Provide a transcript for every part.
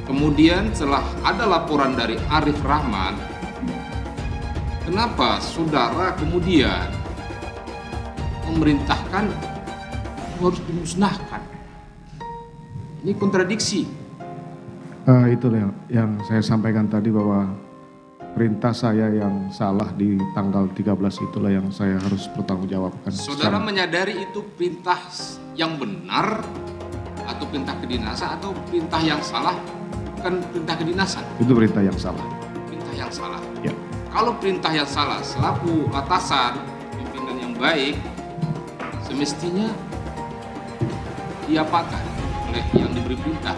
Kemudian setelah ada laporan dari Arif Rahman, kenapa saudara kemudian memerintahkan harus dimusnahkan? Ini kontradiksi. Itulah yang saya sampaikan tadi, bahwa perintah saya yang salah di tanggal 13 itulah yang saya harus bertanggungjawabkan. Saudara menyadari itu perintah yang benar atau perintah kedinasan atau perintah yang salah? Bukan perintah kedinasan. Itu perintah yang salah. Perintah yang salah. Ya. Kalau perintah yang salah, selaku atasan, pimpinan yang baik, semestinya diapakan oleh yang diberi perintah?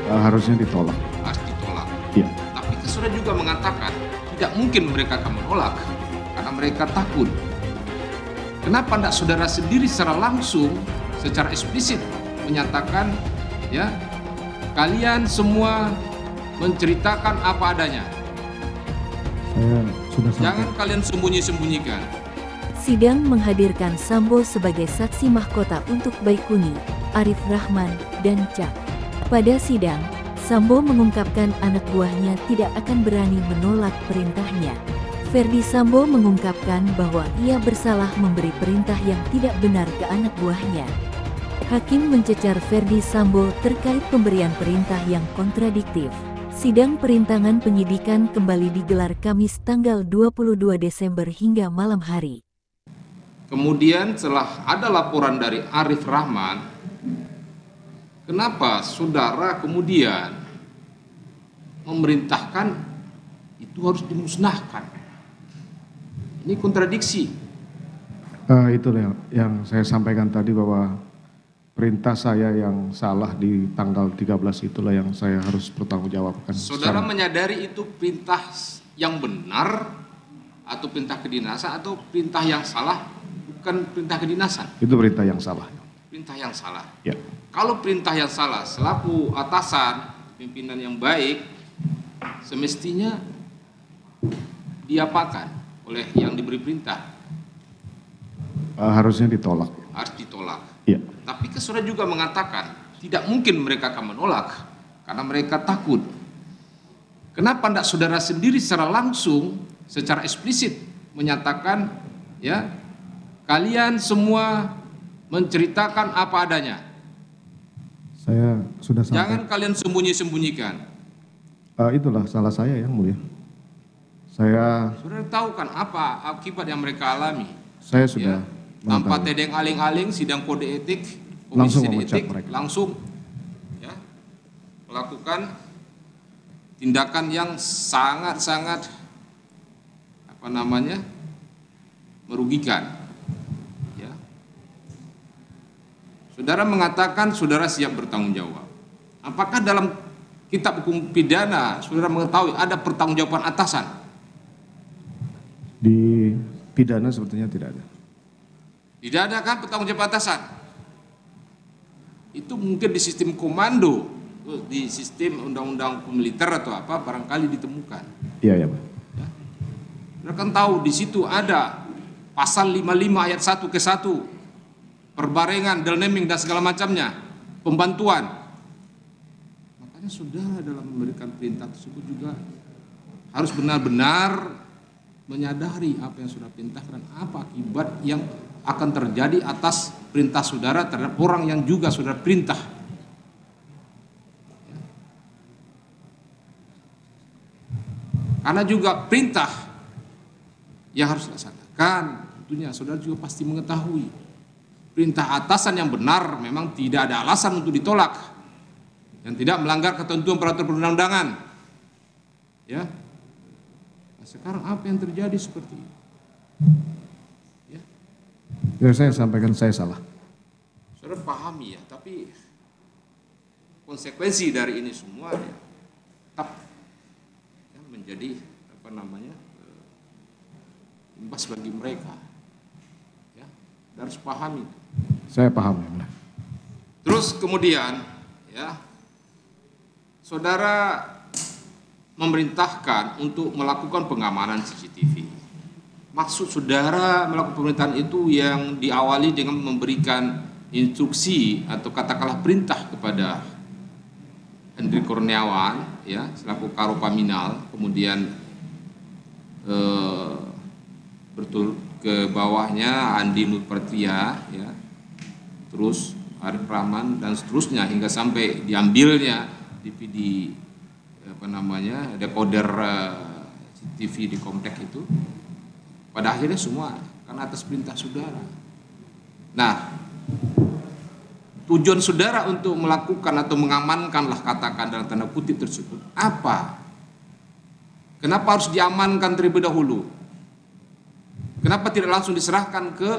Harusnya ditolak. Harus ditolak. Ya. Tapi saudara juga mengatakan tidak mungkin mereka akan menolak karena mereka takut. Kenapa tidak saudara sendiri secara langsung, secara eksplisit menyatakan, ya, kalian semua menceritakan apa adanya. Saya sudah sampaikan. Jangan kalian sembunyi-sembunyikan. Sidang menghadirkan Sambo sebagai saksi mahkota untuk Baikuni, Arif Rahman, dan Cak. Pada sidang, Sambo mengungkapkan anak buahnya tidak akan berani menolak perintahnya. Ferdi Sambo mengungkapkan bahwa ia bersalah memberi perintah yang tidak benar ke anak buahnya. Hakim mencecar Ferdi Sambo terkait pemberian perintah yang kontradiktif. Sidang perintangan penyidikan kembali digelar Kamis tanggal 22 Desember hingga malam hari. Kemudian setelah ada laporan dari Arif Rahman, kenapa saudara kemudian memerintahkan itu harus dimusnahkan? Ini kontradiksi. Itulah yang saya sampaikan tadi, bahwa perintah saya yang salah di tanggal 13 itulah yang saya harus bertanggungjawabkan. Saudara menyadari itu perintah yang benar atau perintah kedinasan atau perintah yang salah? Bukan perintah kedinasan. Itu perintah yang salah. Perintah yang salah. Ya. Kalau perintah yang salah, selaku atasan, pimpinan yang baik, semestinya diapakan oleh yang diberi perintah? Harusnya ditolak. Harus ditolak. Ya. Tapi saudara juga mengatakan tidak mungkin mereka akan menolak karena mereka takut. Kenapa tidak saudara sendiri secara langsung, secara eksplisit menyatakan, ya, kalian semua menceritakan apa adanya? Saya sudah sampaikan. Jangan kalian sembunyi-sembunyikan. Itulah salah saya, Yang Mulia. Saudara tahu kan apa akibat yang mereka alami? Saya sudah tanpa tedeng aling-aling, sidang kode etik, langsung komisi memecat etik, mereka. langsung, ya, melakukan tindakan yang sangat-sangat merugikan. Ya. Saudara mengatakan saudara siap bertanggung jawab. Apakah dalam kitab hukum pidana saudara mengetahui ada pertanggungjawaban atasan? Di pidana sebetulnya tidak ada. Tidak ada kan pertanggungjawaban atasan? Itu mungkin di sistem komando, di sistem undang-undang militer atau apa barangkali ditemukan. Iya, ya, Pak. Ya. Saudara kan tahu di situ ada pasal 55 ayat 1 ke 1, perbarengan, delnaming dan segala macamnya, pembantuan. Makanya saudara dalam memberikan perintah tersebut juga harus benar-benar menyadari apa yang sudah perintahkan, apa akibat yang akan terjadi atas perintah saudara terhadap orang yang juga saudara perintah. Karena juga perintah yang harus dilaksanakan, tentunya saudara juga pasti mengetahui perintah atasan yang benar memang tidak ada alasan untuk ditolak, yang tidak melanggar ketentuan peraturan perundang-undangan. Ya. Nah, sekarang apa yang terjadi seperti itu? Ya. Ya, saya sampaikan saya salah. Saudara pahami ya, tapi konsekuensi dari ini semua ya, tetap ya, menjadi imbas bagi mereka. Ya, harus pahami. Saya paham, ya, Mulia. Terus kemudian ya, saudara memerintahkan untuk melakukan pengamanan CCTV. Maksud saudara melakukan pemerintahan itu yang diawali dengan memberikan instruksi atau katakanlah perintah kepada Hendri Kurniawan ya selaku Karopaminal, kemudian betul ke bawahnya Andi Nurpatria ya, terus Arif Rahman dan seterusnya hingga sampai diambilnya DVD dekoder TV di komplek itu. Pada akhirnya semua karena atas perintah saudara. Nah, tujuan saudara untuk melakukan atau mengamankanlah katakan dalam tanda kutip tersebut apa? Kenapa harus diamankan terlebih dahulu? Kenapa tidak langsung diserahkan ke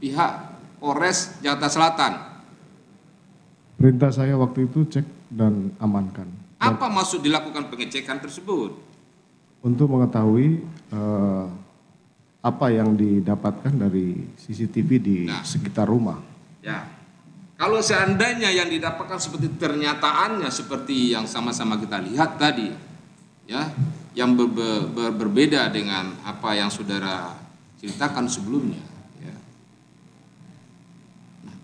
pihak Polres Jakarta Selatan? Perintah saya waktu itu cek dan amankan. Apa maksud dilakukan pengecekan tersebut? Untuk mengetahui apa yang didapatkan dari CCTV di sekitar rumah. Ya, kalau seandainya yang didapatkan seperti ternyataannya seperti yang sama-sama kita lihat tadi, ya, yang berbeda dengan apa yang saudara ceritakan sebelumnya. Ya. Nah,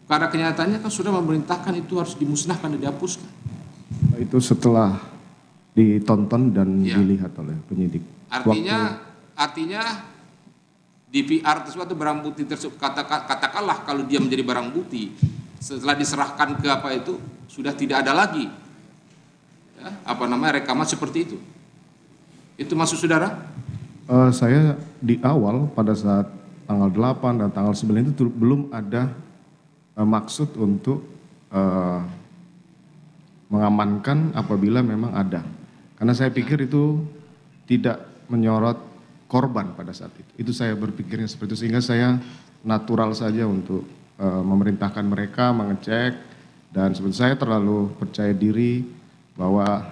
karena kenyataannya kan sudah memerintahkan itu harus dimusnahkan dan dihapuskan. Itu setelah ditonton dan dilihat oleh penyidik. Artinya DVR tersebut atau barang bukti tersebut katakanlah kalau dia menjadi barang bukti setelah diserahkan ke apa itu sudah tidak ada lagi ya, rekaman seperti itu. Itu maksud saudara? Saya di awal pada saat tanggal 8 dan tanggal 9 itu belum ada maksud untuk mengamankan apabila memang ada. Karena saya pikir itu tidak menyorot korban pada saat itu. Itu saya berpikirnya seperti itu sehingga saya natural saja untuk memerintahkan mereka mengecek dan sebenarnya saya terlalu percaya diri bahwa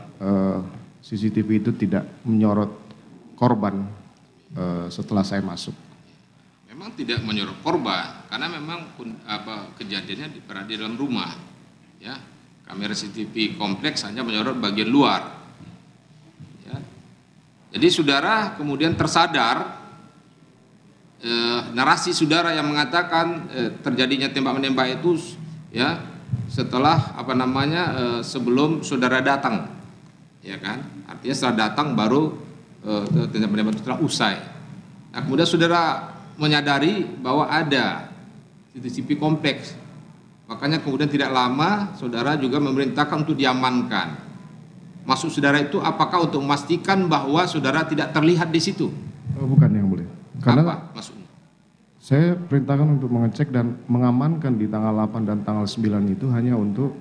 CCTV itu tidak menyorot korban setelah saya masuk. Memang tidak menyorot korban karena memang kejadiannya berada di dalam rumah. Ya, kamera CCTV kompleks hanya menyorot bagian luar. Ya. Jadi saudara kemudian tersadar narasi saudara yang mengatakan terjadinya tembak-menembak itu ya setelah sebelum saudara datang, ya kan? Artinya setelah datang baru tembak-menembak itu telah usai. Nah kemudian saudara menyadari bahwa ada CCTV kompleks, makanya kemudian tidak lama saudara juga memerintahkan untuk diamankan. Maksud saudara itu apakah untuk memastikan bahwa saudara tidak terlihat di situ? Bukan yang mulia. Karena apa maksudnya? Saya perintahkan untuk mengecek dan mengamankan di tanggal 8 dan tanggal 9 itu hanya untuk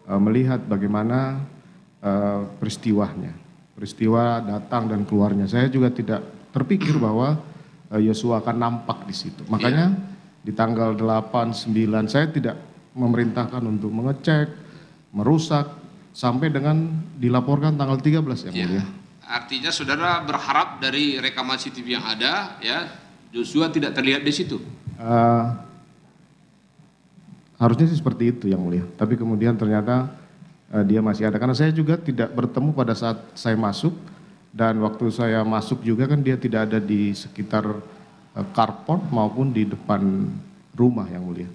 melihat bagaimana peristiwa datang dan keluarnya. Saya juga tidak terpikir bahwa Yosua akan nampak di situ. Makanya di tanggal 8, 9 saya tidak memerintahkan untuk mengecek, merusak sampai dengan dilaporkan tanggal 13 ya mulia. Artinya saudara berharap dari rekaman CCTV yang ada ya Joshua tidak terlihat di situ. Harusnya sih seperti itu yang mulia. Tapi kemudian ternyata dia masih ada. Karena saya juga tidak bertemu pada saat saya masuk dan waktu saya masuk juga kan dia tidak ada di sekitar carport maupun di depan rumah yang mulia.